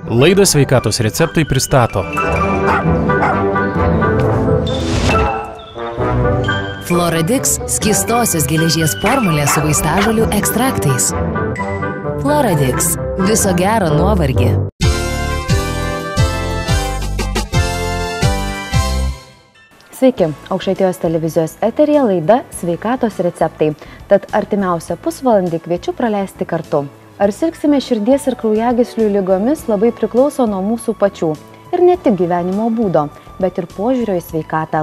Laidą Sveikatos receptai pristato Floradix – skystosios geležies formulė su vaistažolių ekstraktais. Floradix – viso gero nuovargį. Sveiki, Aukštaitijos televizijos eteryje laida Sveikatos receptai. Tad artimiausią pusvalandį kviečiu praleisti kartu. Ar sirgsime širdies ir kraujagyslių ligomis labai priklauso nuo mūsų pačių. Ir ne tik gyvenimo būdo, bet ir požiūrio į sveikatą.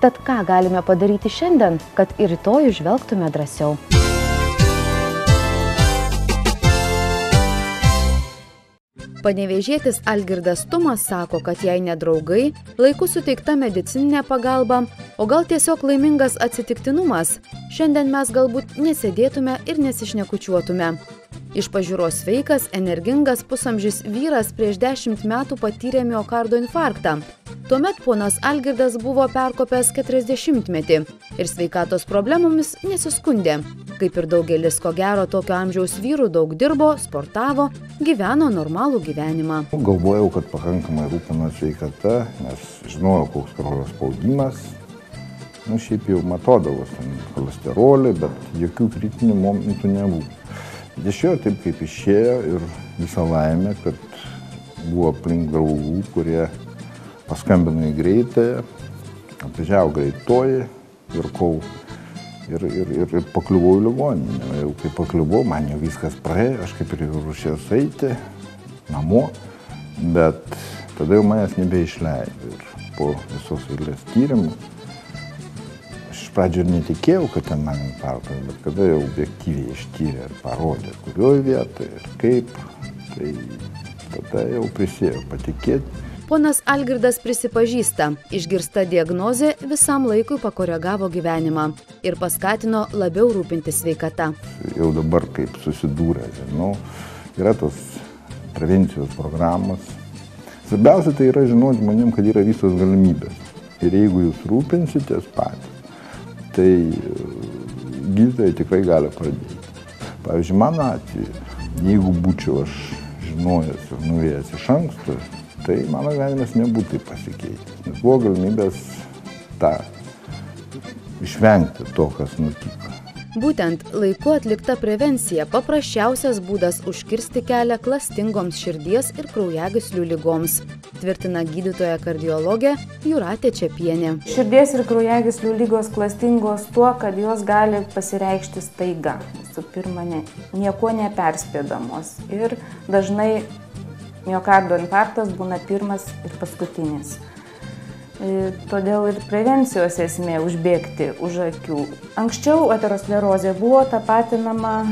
Tad ką galime padaryti šiandien, kad ir rytoj žvelgtume drąsiau? Panevėžietis Algirdas Tumas sako, kad jei ne draugai, laiku suteikta medicininė pagalba, o gal tiesiog laimingas atsitiktinumas, šiandien mes galbūt nesėdėtume ir nesišnekučiuotume. Iš pažiūros sveikas, energingas pusamžis vyras prieš 10 metų patyrė miokardo infarktą. Tuomet ponas Algirdas buvo perkopęs 40-metį ir sveikatos problemomis nesiskundė. Kaip ir daugelis, ko gero, tokio amžiaus vyrų daug dirbo, sportavo, gyveno normalų gyvenimą. Galvojau, kad pakankamai rūpino sveikata, nes žinojau, koks kraujo spaudimas. Šiaip jau matodavau cholesterolį, bet jokių kritinių momentų nebuvo. Išėjo taip, kaip išėjo ir visą laimę, kad buvo aplink draugų, kurie paskambino į greitąją, atvažiavo greitoji ir pakliuvau į ligoninę. Jau kai pakliuvau, man jau viskas praėjo, aš kaip ir ruošiausi eiti namo, bet tada jau manęs nebeišleido. Ir po visos eilės tyrimų, aš iš pradžio ir netikėjau, kad ten man infarktas, bet kada jau objektyviai ištyrė ir parodė, kurioje vietoje ir kaip, tai tada jau prisėjo patikėti. Ponas Algirdas prisipažįsta, išgirsta diagnozė visam laikui pakoregavo gyvenimą ir paskatino labiau rūpintis sveikata. Jau dabar kaip susidūrė, yra tos prevencijos programos. Svarbiausia tai yra žinoti žmonėm, kad yra visos galimybės. Ir jeigu jūs rūpinsitės patys, tai gydytojai tikrai gali pradėti. Pavyzdžiui, mano atveju, jeigu būčiau aš žinojęs ir nuėjęs iš anksto, tai mano gyvenimas nebūtų pasikeitęs. Nes buvo galimybės išvengti to, kas nutiko. Būtent laiku atlikta prevencija paprasčiausias būdas užkirsti kelią klastingoms širdies ir kraujagyslių ligoms, tvirtina gydytoja kardiologė Jūratė Čepienė. Širdies ir kraujagyslių lygos klastingos tuo, kad jos gali pasireikšti staiga. Visų pirma, nieko neperspėdamos. Ir dažnai miokardo infarktas būna pirmas ir paskutinis. Todėl ir prevencijos esmė užbėgti už akių. Anksčiau aterosklerozė buvo tapatinama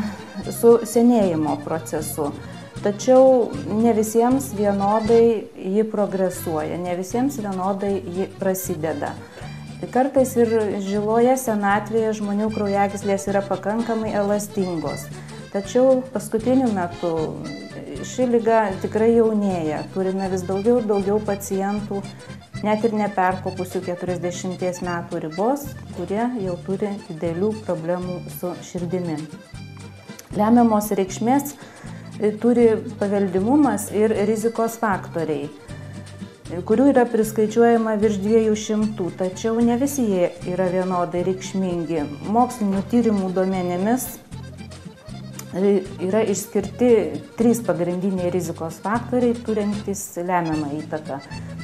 su senėjimo procesu, tačiau ne visiems vienodai ji progresuoja, ne visiems vienodai ji prasideda. Kartais ir žiloje senatvėje žmonių kraujagyslės yra pakankamai elastingos, tačiau paskutiniu metu ši liga tikrai jaunėja. Turime vis daugiau ir daugiau pacientų, net ir neperkopusių 40 metų ribos, kurie jau turi didelių problemų su širdimi. Lemiamos reikšmės turi paveldimumas ir rizikos faktoriai, kurių yra priskaičiuojama virš 200, tačiau ne visi jie yra vienodai reikšmingi. Mokslinių tyrimų duomenimis yra išskirti 3 pagrindiniai rizikos faktoriai, turintys lemiamą įtaką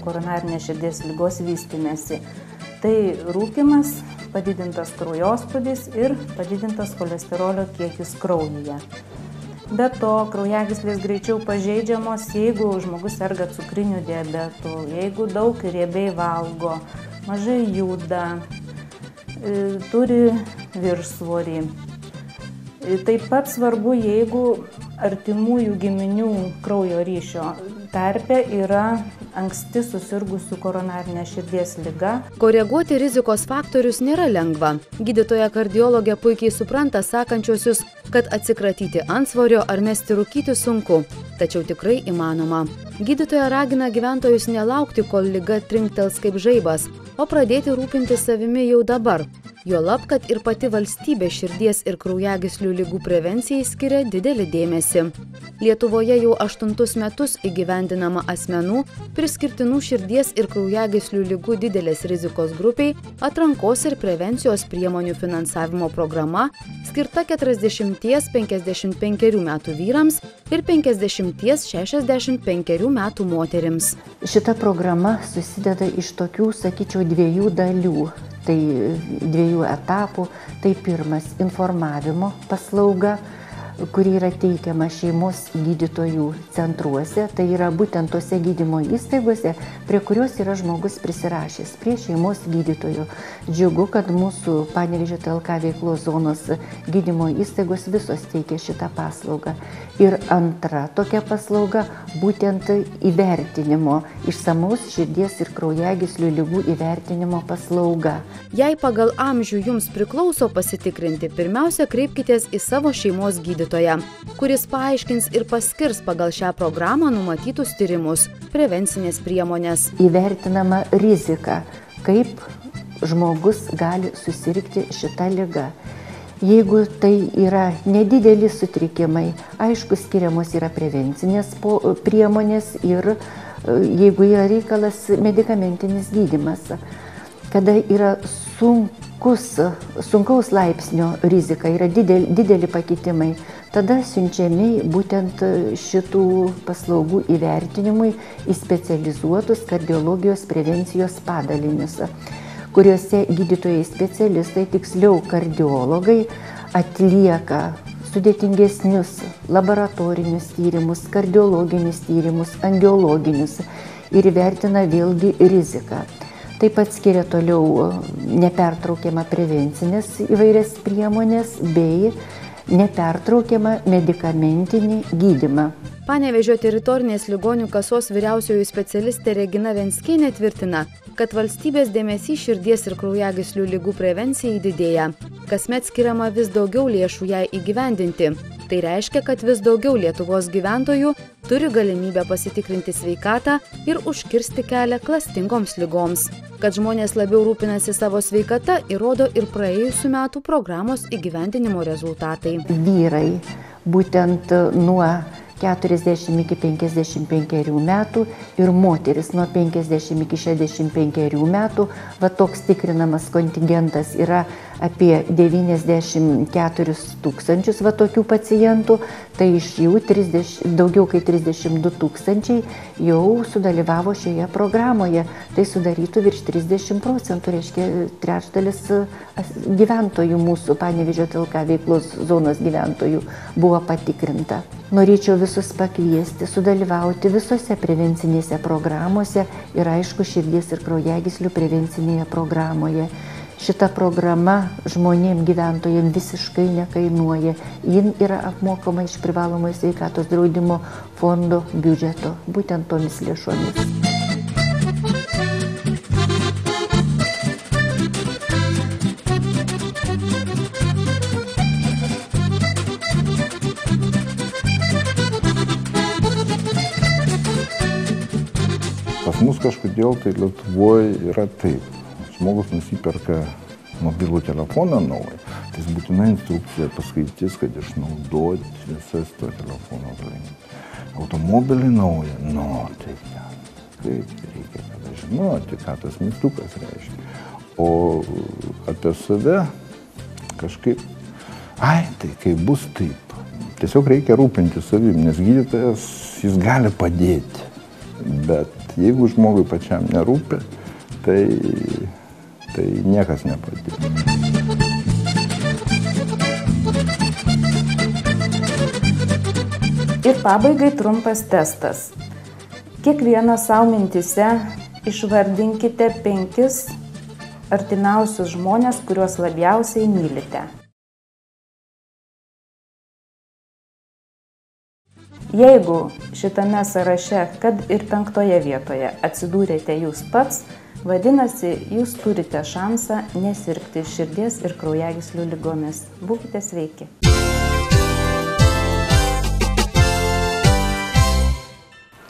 koronarinės širdies ligos vystymesi. Tai rūkymas, padidintas kraujospūdis ir padidintas cholesterolio kiekis kraujyje. Be to, kraujagyslės greičiau pažeidžiamos, jeigu žmogus serga cukriniu diabetu, jeigu daug riebiai valgo, mažai juda, turi viršsvorį. Taip pat svarbu, jeigu artimųjų giminių kraujo ryšio tarpe yra anksti susirgusių koronarinė širdies liga. Koreguoti rizikos faktorius nėra lengva. Gydytoja kardiologė puikiai supranta sakančiosius, kad atsikratyti antsvorio ar mesti rūkyti sunku, tačiau tikrai įmanoma. Gydytoja ragina gyventojus nelaukti, kol liga trinktels kaip žaibas, o pradėti rūpintis savimi jau dabar. Juolab, kad ir pati valstybė širdies ir kraujagyslių ligų prevencijai skiria didelį dėmesį. Lietuvoje jau 8 metus įgyvendinama asmenų, priskirtinų širdies ir kraujagyslių ligų didelės rizikos grupiai atrankos ir prevencijos priemonių finansavimo programa, skirta 40–55 metų vyrams ir 50–65 metų moterims. Šita programa susideda iš tokių, sakyčiau, 2 dalių. Tai 2 etapų. Tai pirmas - informavimo paslauga, kuri yra teikiama šeimos gydytojų centruose. Tai yra būtent tose gydymo įstaigose, prie kurios yra žmogus prisirašęs, prie šeimos gydytojų. Džiugu, kad mūsų Panevėžio TLK veiklos zonos gydymo įstaigos visos teikia šitą paslaugą. Ir antra tokia paslauga - būtent įvertinimo, išsamaus širdies ir kraujagyslių ligų įvertinimo paslauga. Jei pagal amžių jums priklauso pasitikrinti, pirmiausia kreipkitės į savo šeimos gydytoją, kuris paaiškins ir paskirs pagal šią programą numatytus tyrimus, prevencinės priemonės. Įvertinama rizika, kaip žmogus gali susirgti šitą ligą. Jeigu tai yra nedideli sutrikimai, aišku, skiriamos yra prevencinės priemonės ir jeigu yra reikalas medikamentinis gydymas. Kada yra sunkaus laipsnio rizika, yra dideli pakitimai, tada siunčiami būtent šitų paslaugų įvertinimui į specializuotus kardiologijos prevencijos padalinius, kuriuose gydytojai specialistai, tiksliau kardiologai, atlieka sudėtingesnius laboratorinius tyrimus, kardiologinius tyrimus, angiologinius ir įvertina vėlgi riziką. Taip pat skiria toliau nepertraukiamą prevencinės įvairias priemonės bei nepertraukiamą medikamentinį gydymą. Panevėžio teritorinės ligonių kasos vyriausioji specialistė Regina Venskienė tvirtina, kad valstybės dėmesys širdies ir kraujagyslių ligų prevencijai didėja. Kasmet skiriama vis daugiau lėšų jai įgyvendinti. Tai reiškia, kad vis daugiau Lietuvos gyventojų turi galimybę pasitikrinti sveikatą ir užkirsti kelią klastingoms ligoms. Kad žmonės labiau rūpinasi savo sveikata, įrodo ir praėjusių metų programos įgyvendinimo rezultatai. Vyrai būtent nuo 40 iki 55 metų ir moteris nuo 50 iki 65 metų. Va toks tikrinamas kontingentas yra apie 94 000 va tokių pacientų, tai iš jų daugiau kaip 32 000 jau sudalyvavo šioje programoje. Tai sudarytų virš 30%, reiškia trečdalis gyventojų mūsų Panevėžio TLK veiklos zonos gyventojų buvo patikrinta. Norėčiau visus pakviesti, sudalyvauti visose prevencinėse programuose ir aišku širdies ir kraujagyslių prevencinėje programoje. Šita programa žmonėms gyventojams visiškai nekainuoja. Jin yra apmokama iš privalomojo sveikatos draudimo fondo biudžeto, būtent tomis lėšomis. Pas mus kažkodėl tai Lietuvoje yra taip. Žmogus nusiperka mobilų telefoną naują, tai jis būtinai instrukciją paskaitys, kad išnaudoti visas to telefono galimybes. Automobilį naują, tai kaip reikia kada žinoti, ką tas mygtukas reiškia. O apie save kažkaip, tai kaip bus taip. Tiesiog reikia rūpinti savim, nes gydytojas jis gali padėti. Bet jeigu žmogui pačiam nerūpi, tai niekas nepadės. Ir pabaigai trumpas testas. Kiekvienas savo mintyse išvardinkite 5 artimiausius žmonės, kuriuos labiausiai mylite. Jeigu šitame sąraše, kad ir 5 vietoje atsidūrėte jūs pats, vadinasi, jūs turite šansą nesirgti širdies ir kraujagyslių ligomis. Būkite sveiki.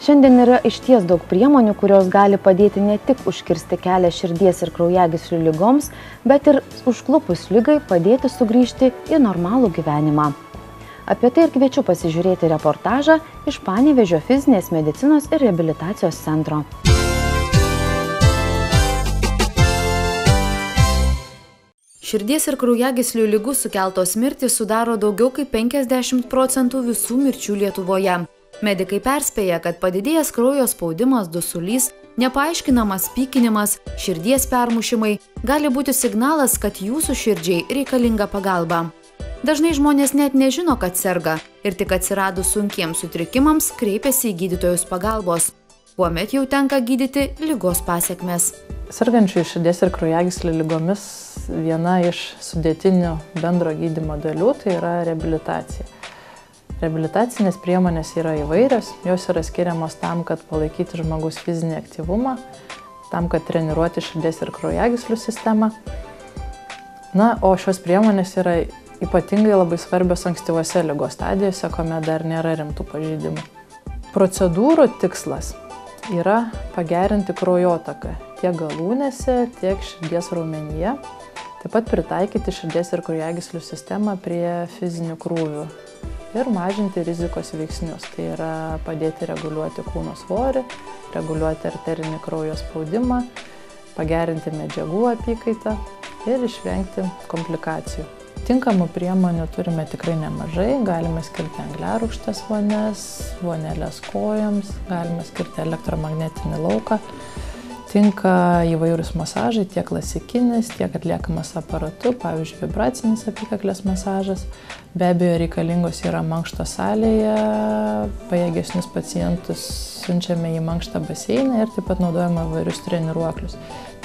Šiandien yra išties daug priemonių, kurios gali padėti ne tik užkirsti kelią širdies ir kraujagyslių ligoms, bet ir užklupus ligai padėti sugrįžti į normalų gyvenimą. Apie tai ir kviečiu pasižiūrėti reportažą iš Panevėžio fizinės medicinos ir reabilitacijos centro. Širdies ir kraujagyslių ligų sukeltos mirtys sudaro daugiau kaip 50% visų mirčių Lietuvoje. Medikai perspėja, kad padidėjęs kraujo spaudimas, dusulys, nepaaiškinamas pykinimas, širdies permušimai gali būti signalas, kad jūsų širdžiai reikalinga pagalba. Dažnai žmonės net nežino, kad serga ir tik atsiradus sunkiems sutrikimams kreipiasi į gydytojus pagalbos, kuomet jau tenka gydyti ligos pasekmes. Sergančių širdies ir kraujagyslių ligomis viena iš sudėtinių bendro gydymo dalių tai yra reabilitacija. Reabilitacinės priemonės yra įvairios, jos yra skiriamos tam, kad palaikyti žmogaus fizinį aktyvumą, tam, kad treniruoti širdies ir kraujagyslių sistemą. O šios priemonės yra ypatingai labai svarbios ankstyvose ligos stadijose, kuomet dar nėra rimtų pažeidimų. Procedūrų tikslas yra pagerinti kraujotaką tiek galūnėse, tiek širdies raumenyje, taip pat pritaikyti širdies ir kraujagyslių sistemą prie fizinių krūvių ir mažinti rizikos veiksnius. Tai yra padėti reguliuoti kūno svorį, reguliuoti arterinį kraujo spaudimą, pagerinti medžiagų apykaitą ir išvengti komplikacijų. Tinkamų priemonių turime tikrai nemažai, galime skirti angliarūgštės vonias, vonelės kojoms, galime skirti elektromagnetinį lauką. Tinka įvairūs masažai, tiek klasikinis, tiek atliekamas aparatu, pavyzdžiui, vibracinis apykaklės masažas. Be abejo, reikalingos yra mankšto salėje, pajėgesnius pacientus siunčiame į mankštą baseiną ir taip pat naudojame įvairius treniruoklius.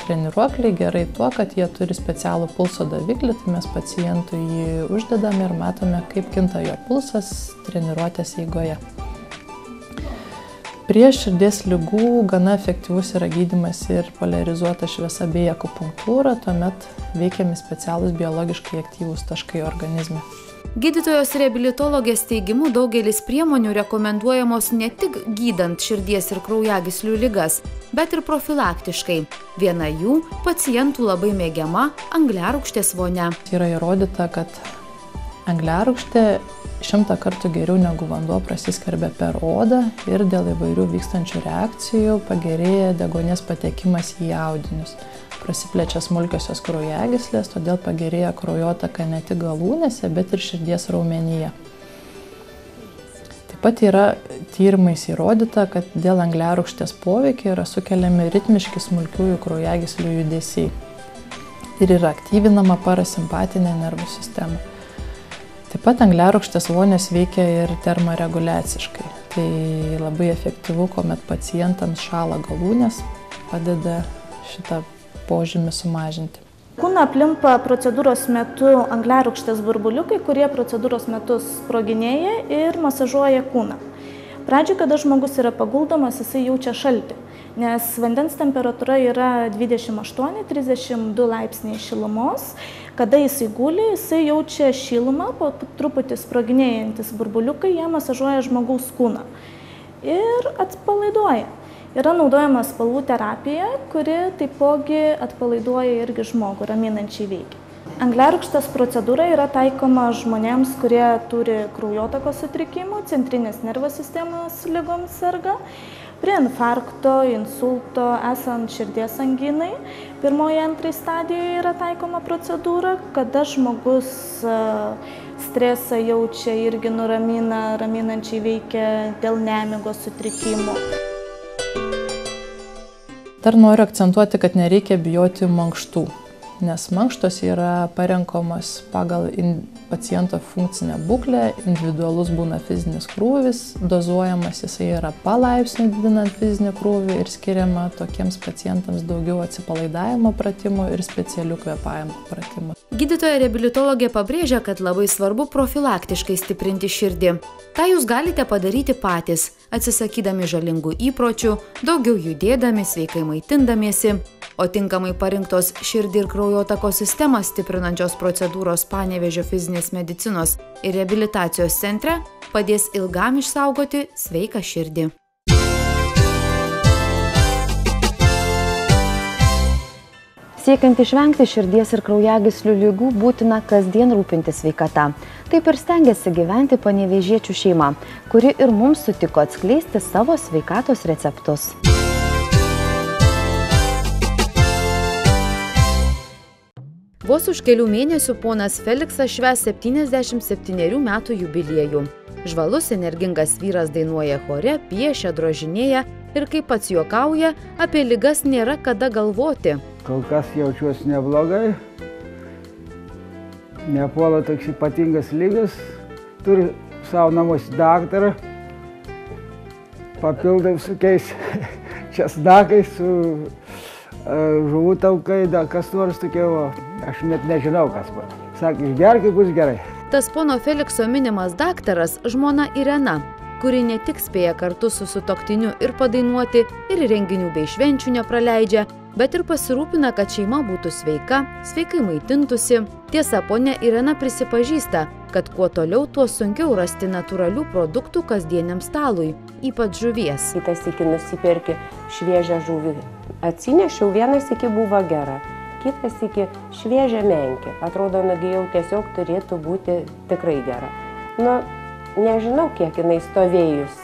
Treniruokliai gerai tuo, kad jie turi specialų pulso daviklį, tai mes pacientui jį uždedame ir matome, kaip kinta jo pulsas treniruotės eigoje. Prie širdies ligų gana efektyvus yra gydymas ir poliarizuota šviesa bei akupunktūra, tuomet veikiami specialūs biologiškai aktyvūs taškai organizme. Gydytojos reabilitologės teigimu daugelis priemonių rekomenduojamos ne tik gydant širdies ir kraujagyslių ligas, bet ir profilaktiškai. Viena jų – pacientų labai mėgiama angliarūgštės vonia. Yra įrodyta, kad angliarūgštė 100 kartų geriau negu vanduo prasiskverbia per odą ir dėl įvairių vykstančių reakcijų pagerėja deguonies patekimas į audinius. Prasiplečia smulkiosios kraujagyslės, todėl pagerėja kraujotaka ne tik galūnėse, bet ir širdies raumenyje. Taip pat yra tyrimais įrodyta, kad dėl angliarūgštės poveikio yra sukeliami ritmiški smulkiųjų kraujagyslių judesiai ir yra aktyvinama parasimpatinė nervų sistema. Taip pat angliarūgštės vonios veikia ir termoreguliaciškai. Tai labai efektyvu, kuomet pacientams šąla galūnės, padeda šitą požymį sumažinti. Kūną aplimpa procedūros metu angliarūgštės burbuliukai, kurie procedūros metu sproginėja ir masažuoja kūną. Pradžioj, kada žmogus yra paguldomas, jisai jaučia šaltį, nes vandens temperatūra yra 28–32 laipsniai šilumos. Kada jisai guli, jisai jaučia šilumą, po truputį sproginėjantis burbuliukai, jie masažuoja žmogaus kūną ir atpalaiduoja. Yra naudojama spalvų terapija, kuri taipogi atpalaiduoja irgi žmogų, raminančiai veikia. Angliarūgštės procedūra yra taikoma žmonėms, kurie turi kraujotakos sutrikimų, centrinės nervų sistemos ligoms serga, prie infarkto, insulto, esant širdies anginai. 1–2 stadijoje yra taikoma procedūra, kada žmogus stresą jaučia, irgi nuramina, raminančiai veikia dėl nemigos sutrikimų. Dar noriu akcentuoti, kad nereikia bijoti mankštų, nes mankštos yra parenkamos pagal paciento funkcinę būklę, individualus būna fizinis krūvis, dozuojamas jisai yra palaipsniui didinant fizinį krūvį ir skiriama tokiems pacientams daugiau atsipalaidavimo pratimų ir specialių kvėpavimo pratimų. Gydytoja reabilitologė pabrėžia, kad labai svarbu profilaktiškai stiprinti širdį. Tai jūs galite padaryti patys, atsisakydami žalingų įpročių, daugiau judėdami, sveikai maitindamiesi, o tinkamai parinktos širdį ir kraujotakos sistemą stiprinančios procedūros Panevėžio fizinės medicinos ir reabilitacijos centre padės ilgam išsaugoti sveiką širdį. Siekiant išvengti širdies ir kraujagyslių ligų, būtina kasdien rūpintis sveikata. Taip ir stengiasi gyventi panevėžiečių šeima, kuri ir mums sutiko atskleisti savo sveikatos receptus. Vos už kelių mėnesių ponas Feliksas švęs 77 metų jubiliejų. Žvalus, energingas vyras dainuoja chore, piešia, drožinėja ir, kaip pats juokauja, apie ligas nėra kada galvoti. Kol kas jaučiuosi neblogai, nepuola toks ypatingas lygas, turiu savo namus daktarą, papildau visokiais česnakais, su žuvų taukai, kas nors tokie, aš net nežinau kas. Sakė, išgerk, bus gerai. Tas pono Felikso minimas daktaras žmona Irena, kuri ne tik spėja kartu su sutuoktiniu ir padainuoti, ir renginių bei švenčių nepraleidžia, bet ir pasirūpina, kad šeima būtų sveika, sveikai maitintųsi. Tiesa, ponia Irena prisipažįsta, kad kuo toliau, tuo sunkiau rasti natūralių produktų kasdieniam stalui, ypač žuvies. Kitas iki nusiperki šviežią žuvį. Atsinešiau, vienas iki buvo gera, kitas iki šviežią menkę. Atrodo, jau tiesiog turėtų būti tikrai gera. Nežinau, kiek jinai stovėjus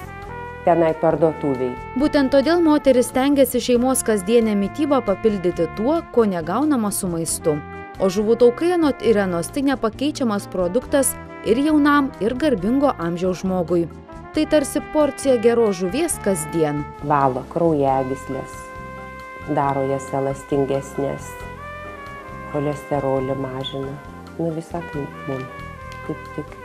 tenai parduotuviai. Būtent todėl moteris stengiasi šeimos kasdienę mitybą papildyti tuo, ko negaunama su maistu. O žuvų taukai anot Irenos tai nepakeičiamas produktas ir jaunam, ir garbingo amžiaus žmogui. Tai tarsi porcija geros žuvies kasdien. Valo kraujagyslės, daro jas elastingesnės, cholesterolį mažina. Visą tai mums kaip tik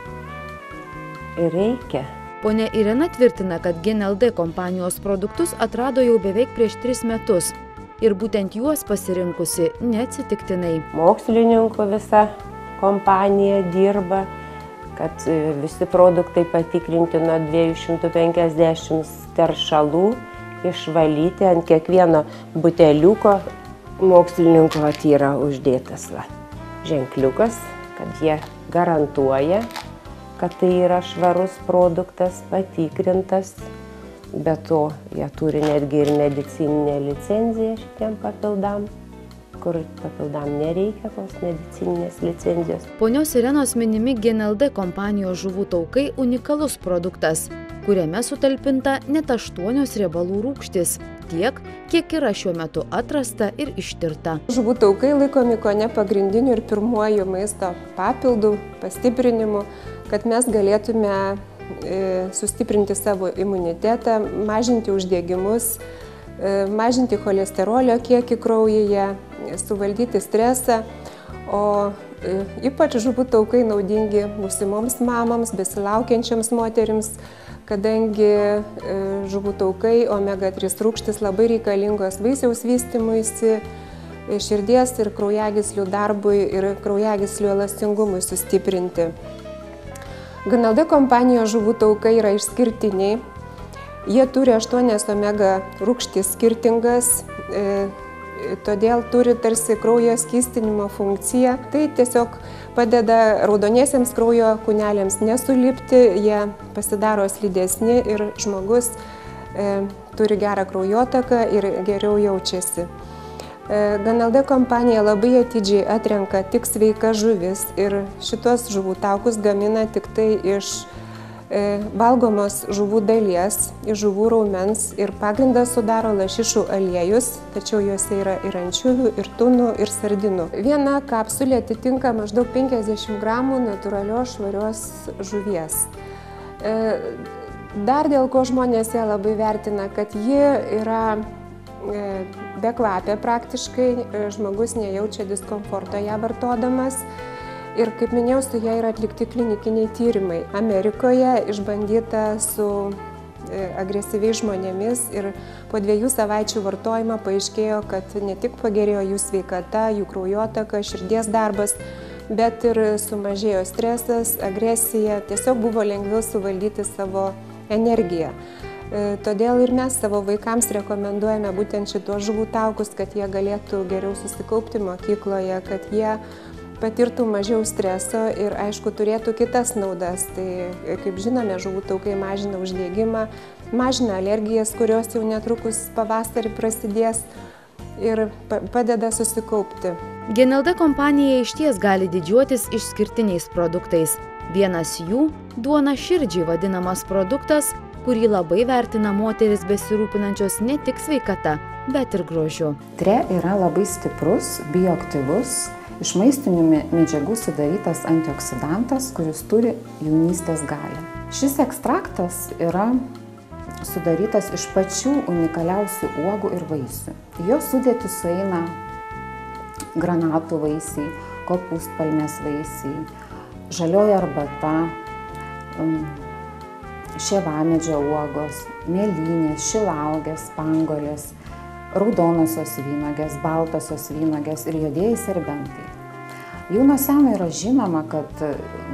ir reikia. Ponia Irena tvirtina, kad GNLD kompanijos produktus atrado jau beveik prieš 3 metus ir būtent juos pasirinkusi neatsitiktinai. Mokslininkų visa kompanija dirba, kad visi produktai patikrinti nuo 250 teršalų, išvalyti ant kiekvieno buteliuko. Mokslininko yra uždėtas ženkliukas, kad jie garantuoja, kad tai yra švarus produktas, patikrintas. Be to, jie turi netgi ir medicininę licenciją šitiem papildam, kur papildam nereikia tos medicininės licenzijos. Ponios Irenos minimi GNLD kompanijos žuvų taukai unikalus produktas, kuriame sutalpinta net 8 riebalų rūgštys, tiek, kiek yra šiuo metu atrasta ir ištirta. Žuvų taukai laikomi kone pagrindiniu ir pirmuoju maisto papildu, pastiprinimu, kad mes galėtume sustiprinti savo imunitetą, mažinti uždegimus, mažinti cholesterolio kiekį kraujyje, suvaldyti stresą, o ypač žuvų taukai naudingi būsimoms mamoms, besilaukiančiams moterims, kadangi žuvų taukai omega-3 rūgštys labai reikalingos vaisiaus vystymuisi, širdies ir kraujagyslių darbui ir kraujagyslių elastingumui sustiprinti. GNLD kompanijos žuvų taukai yra išskirtiniai. Jie turi 8 omega rūgštys skirtingas, todėl turi tarsi kraujo skystinimo funkciją. Tai tiesiog padeda raudoniesiems kraujo kūneliams nesulipti, jie pasidaro slidesni ir žmogus turi gerą kraujotaką ir geriau jaučiasi. GNLD kompanija labai atidžiai atrenka tik sveikas žuvis ir šitos žuvų taukus gamina tik tai iš valgomos žuvų dalies, iš žuvų raumens ir pagrindą sudaro lašišų aliejus, tačiau juose yra ir ančiuvių, ir tunų, ir sardinų. Viena kapsulė atitinka maždaug 50 gramų natūralios švarios žuvies. Dar dėl ko žmonės ją labai vertina, kad ji yra bekvapė praktiškai, žmogus nejaučia diskomforto ją vartodamas. Ir kaip minėjau, su ją yra atlikti klinikiniai tyrimai. Amerikoje išbandyta su agresyviais žmonėmis ir po 2 savaičių vartojimo paaiškėjo, kad ne tik pagerėjo jų sveikata, jų kraujotaka, širdies darbas, bet ir sumažėjo stresas, agresija, tiesiog buvo lengviau suvaldyti savo energiją. Todėl ir mes savo vaikams rekomenduojame būtent šitos žuvų taukus, kad jie galėtų geriau susikaupti mokykloje, kad jie patirtų mažiau streso ir, aišku, turėtų kitas naudas. Tai, kaip žinome, žuvų taukai mažina uždegimą, mažina alergijas, kurios jau netrukus pavasarį prasidės. ir padeda susikaupti. GNLD kompanija išties gali didžiuotis išskirtiniais produktais. Vienas jų – duona širdžiai vadinamas produktas, kurį labai vertina moteris besirūpinančios ne tik sveikata, bet ir grožiu. Tre yra labai stiprus, bioaktyvus, iš maistinių medžiagų sudarytas antioksidantas, kuris turi jaunystės galią. Šis ekstraktas yra sudarytas iš pačių unikaliausių uogų ir vaisių. Jo sudėtį sueina granatų vaisiai, kopūstpalmės vaisiai, žalioji arbata, šievamedžio uogos, mėlynės, šilauogės, spanguolės, raudonosios vynuogės, baltosios vynuogės ir juodieji serbentai. Jau nuo seno yra žinoma, kad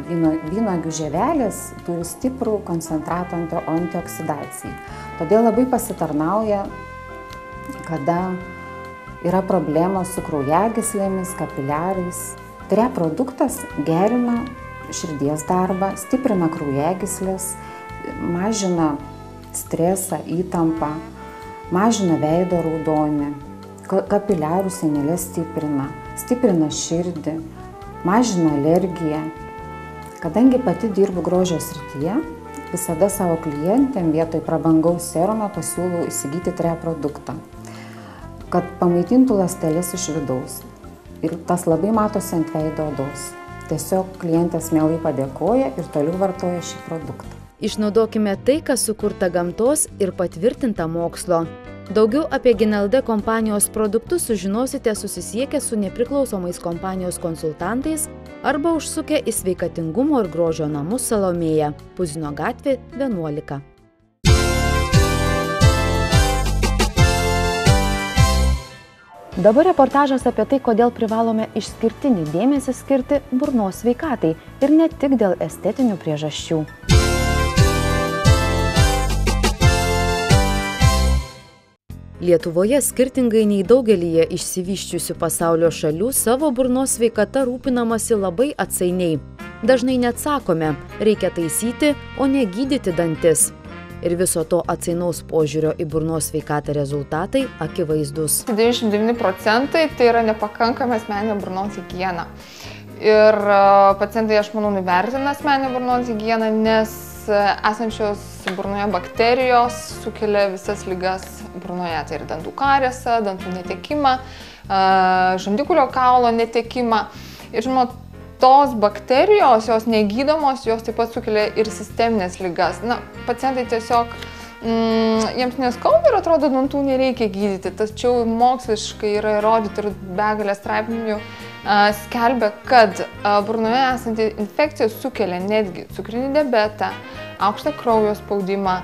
vynuogių žievelės turi stiprų koncentratą antioksidacijai. Todėl labai pasitarnauja, kada yra problemos su kraujagyslėmis, kapiliarais. Tre produktas gerina širdies darbą, stiprina kraujagyslės, mažina stresą, įtampą, mažina veido raudonį, kapiliarų sienelės stiprina širdį, mažina alergiją. Kadangi pati dirbu grožio srityje, visada savo klientėm vietoj prabangaus serumo pasiūlau įsigyti Tre produktą, kad pamaitintų ląsteles iš vidaus. Ir tas labai matosi ant veido odos. Tiesiog klientės mielai padėkoja ir toliau vartoja šį produktą. Išnaudokime tai, kas sukurta gamtos ir patvirtinta mokslo. Daugiau apie GNLD kompanijos produktus sužinosite susisiekę su nepriklausomais kompanijos konsultantais arba užsukę į sveikatingumo ir grožio namus Salomėja, Puzino gatvė 11. Dabar reportažas apie tai, kodėl privalome išskirtinį dėmesį skirti burnos sveikatai ir ne tik dėl estetinių priežasčių. Lietuvoje skirtingai nei daugelyje išsivysčiusių pasaulio šalių savo burnos sveikata rūpinamasi labai atsainiai. Dažnai net sakome, reikia taisyti, o ne gydyti dantis. Ir viso to atsainaus požiūrio į burnos sveikatą rezultatai akivaizdus. 99% tai yra nepakankama asmeninė burnos higiena. Ir pacientai, aš manau, nuvertina asmeninę burnos higieną, nes esančios burnoje bakterijos sukelia visas ligas burnoje. Tai ir dantų kariesą, dantų netekimą, žandikaulio kaulo netekimą. Ir žinoma, tos bakterijos, jos negydomos, jos taip pat sukelia ir sisteminės ligas. Na, pacientai tiesiog, jiems neskauda ir atrodo, dantų nereikia gydyti. Tačiau moksliškai yra įrodyti ir begalė straipsnių skelbia, kad burnoje esanti infekcija sukelia netgi cukrinį diabetą, aukštą kraujo spaudimą,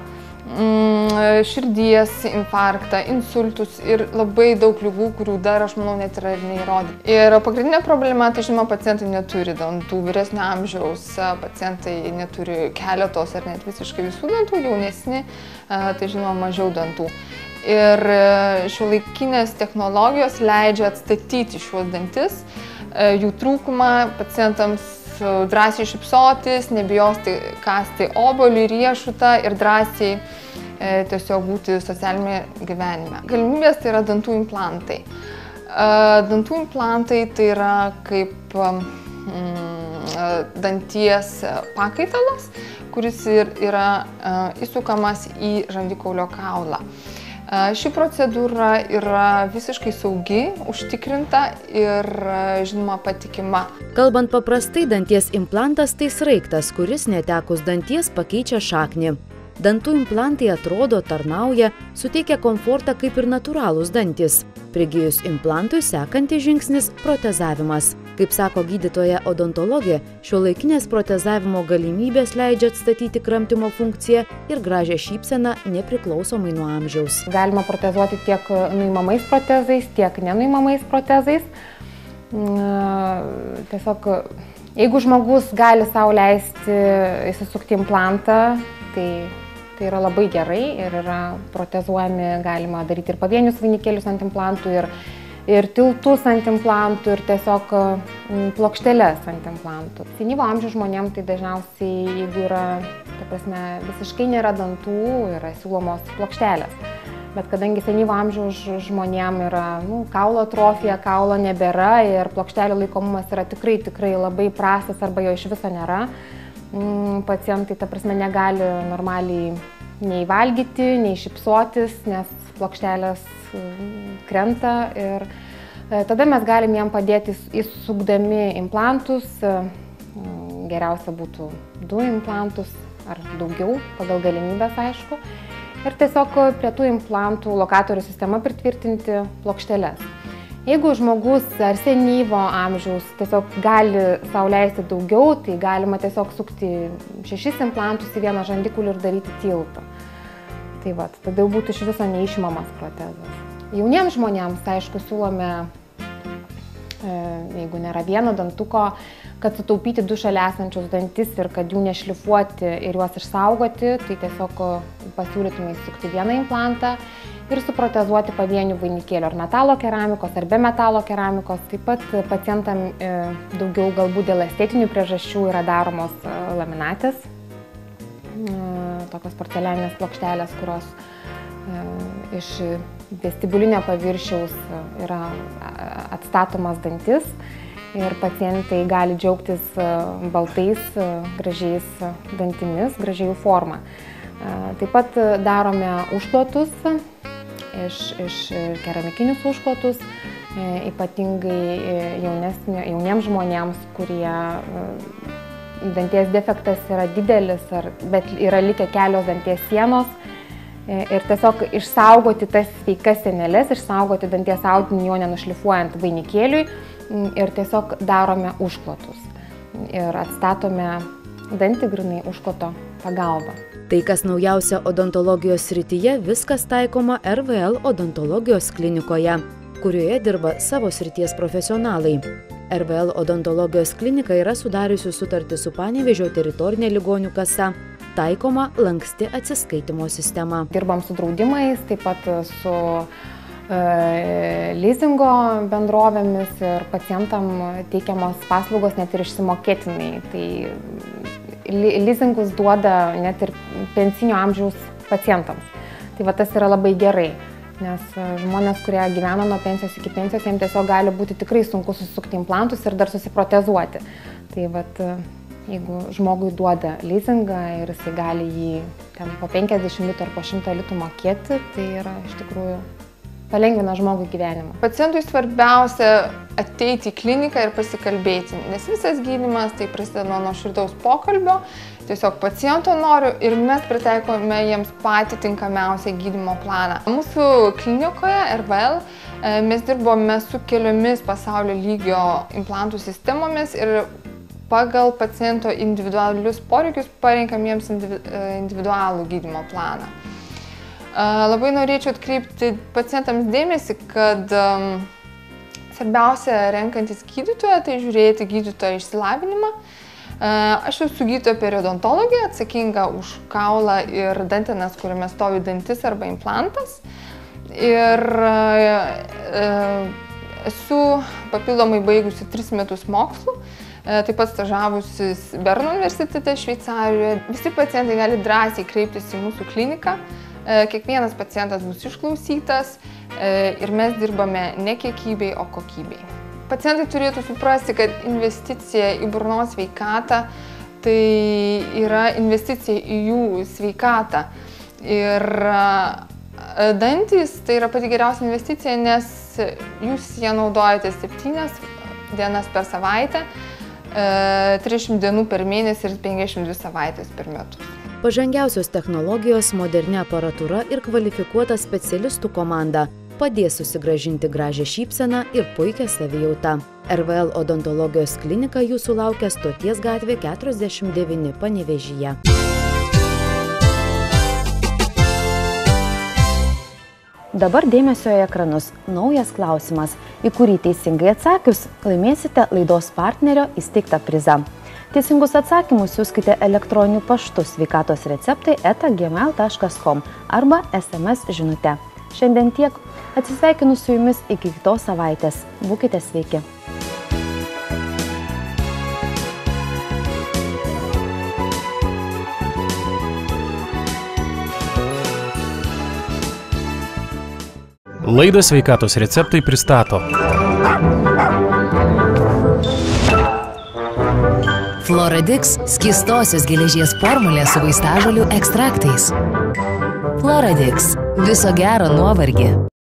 širdies infarktą, insultus ir labai daug ligų, kurių dar, aš manau, net yra ir neįrodyti. Ir pagrindinė problema, tai žinoma, pacientai neturi dantų, vyresnio amžiaus pacientai neturi keletos ar net visiškai visų dantų, jaunesni, tai žinoma, mažiau dantų. Ir šiuolaikinės technologijos leidžia atstatyti šiuos dantis, jų trūkumą, pacientams drąsiai šypsotis, nebijoti kasti obuolį, riešutą ir drąsiai tiesiog būti socialinėme gyvenime. Galimybės tai yra dantų implantai. Dantų implantai tai yra kaip danties pakaitalas, kuris yra įsukamas į žandikaulio kaulą. Ši procedūra yra visiškai saugi, užtikrinta ir, žinoma, patikima. Kalbant paprastai, danties implantas tai sraigtas, kuris netekus danties pakeičia šaknį. Dantų implantai atrodo, tarnauja, suteikia komfortą kaip ir natūralūs dantis. Prigijus implantui sekantis žingsnis – protezavimas. Kaip sako gydytoja odontologė, šiuolaikinės protezavimo galimybės leidžia atstatyti kramtymo funkciją ir gražią šypseną nepriklausomai nuo amžiaus. Galima protezuoti tiek nuimamais protezais, tiek nenuimamais protezais. Tiesiog, jeigu žmogus gali sau leisti įsisukti implantą, tai yra labai gerai ir yra protezuojami, galima daryti ir pavienius vainikėlius ant implantų, ir tiltus ant implantų, ir tiesiog plokšteles ant implantų. Senyvo amžiaus žmonėms tai dažniausiai, jeigu yra, ta prasme, visiškai nėra dantų, yra siūlomos plokštelės. Bet kadangi senyvo amžiaus žmonėm yra kaulo atrofija, kaulo nebėra ir plokštelių laikomumas yra tikrai labai prastas arba jo iš viso nėra, pacientai, ta prasme, negali normaliai nei valgyti, nei šypsotis, nes plokštelės krenta ir tada mes galim jiem padėti įsukdami implantus, geriausia būtų 2 implantus ar daugiau, pagal galimybės aišku. Ir tiesiog prie tų implantų lokatorių sistema pritvirtinti plokšteles. Jeigu žmogus ar senyvo amžiaus tiesiog gali sau leisti daugiau, tai galima tiesiog sukti 6 implantus į vieną žandikaulį ir daryti tiltą. Tai va, tada jau būtų iš viso neišimamas protezas. Jauniems žmonėms, aišku, siūlome, jeigu nėra vieno dantuko, kad sutaupyti 2 šalia esančius dantis ir kad jų nešlifuoti ir juos išsaugoti, tai tiesiog pasiūlytume įsukti vieną implantą ir suprotezuoti pavienių vainikėlių ar metalo keramikos, ar be metalo keramikos. Taip pat pacientam daugiau galbūt dėl estetinių priežasčių yra daromos laminatės, tokios porcelianinės plokštelės, kurios iš vestibulinio paviršiaus yra atstatomas dantis. Ir pacientai gali džiaugtis baltais, gražiais dantimis, gražiai jų forma. Taip pat darome užklotus, iš keramikinius užklotus, ypatingai jauniems žmonėms, kurie danties defektas yra didelis, bet yra likę kelios danties sienos. Ir tiesiog išsaugoti tas sveikas sieneles, išsaugoti danties audinį, jo nenušlifuojant vainikėliui. Ir tiesiog darome užklotus ir atstatome dantį grynai užkloto pagalba. Tai kas naujausia odontologijos srityje, viskas taikoma RVL odontologijos klinikoje, kurioje dirba savo srities profesionalai. RVL odontologijos klinika yra sudariusi sutartį su Panevėžio teritorinė ligonių kasa, taikoma lanksti atsiskaitimo sistema. Dirbam su draudimais, taip pat su lizingo bendrovėmis ir pacientam teikiamos paslaugos net ir išsimokėtinai. Tai lizingus duoda net ir pensinio amžiaus pacientams. Tai va tas yra labai gerai, nes žmonės, kurie gyvena nuo pensijos iki pensijos, jiems tiesiog gali būti tikrai sunku susukti implantus ir dar susiprotezuoti. Tai va, jeigu žmogui duoda lizingą ir jisai gali jį ten po 50 litų ar po 100 litų mokėti, tai yra iš tikrųjų palengvina žmogui gyvenimą. Pacientui svarbiausia ateiti į kliniką ir pasikalbėti, nes visas gydymas tai prasideda nuo nuoširdaus pokalbio, tiesiog paciento noriu ir mes pritaikome jiems patį tinkamiausią gydymo planą. Mūsų klinikoje RVL mes dirbome su keliomis pasaulio lygio implantų sistemomis ir pagal paciento individualius poreikius parenkam jiems individualų gydymo planą. Labai norėčiau atkreipti pacientams dėmesį, kad svarbiausia renkantis gydytoją, tai žiūrėti gydytojo išsilavinimą. Aš esu gydytoja periodontologė, atsakinga už kaulą ir dantenas, kuriame stovi dantis arba implantas. Ir esu papildomai baigusi 3 metus mokslų, taip pat stažavusis Berno universitete Šveicarijoje. Visi pacientai gali drąsiai kreiptis į mūsų kliniką. Kiekvienas pacientas bus išklausytas ir mes dirbame ne kiekybei, o kokybei. Pacientai turėtų suprasti, kad investicija į burnos sveikatą tai yra investicija į jų sveikatą. Ir dantys tai yra pati geriausia investicija, nes jūs ją naudojate 7 dienas per savaitę, 30 dienų per mėnesį ir 52 savaitės per metus. Pažangiausios technologijos, moderni aparatūra ir kvalifikuota specialistų komanda padės susigrąžinti gražią šypseną ir puikią savijautą. RVL odontologijos klinika jūsų laukia Stoties gatvė 49 Panevėžyje. Dabar dėmesio į ekranus. Naujas klausimas, į kurį teisingai atsakius laimėsite laidos partnerio įsteigtą prizą. Teisingus atsakymus siųskite elektroniniu paštu sveikatos-receptai@gmail.com arba SMS žinute. Šiandien tiek. Atsisveikinu su jumis iki kitos savaitės. Būkite sveiki. Laidą Sveikatos receptai pristato Floradix skystosios geležies formulė su vaistažolių ekstraktais. Floradix. Viso gero nuovargį.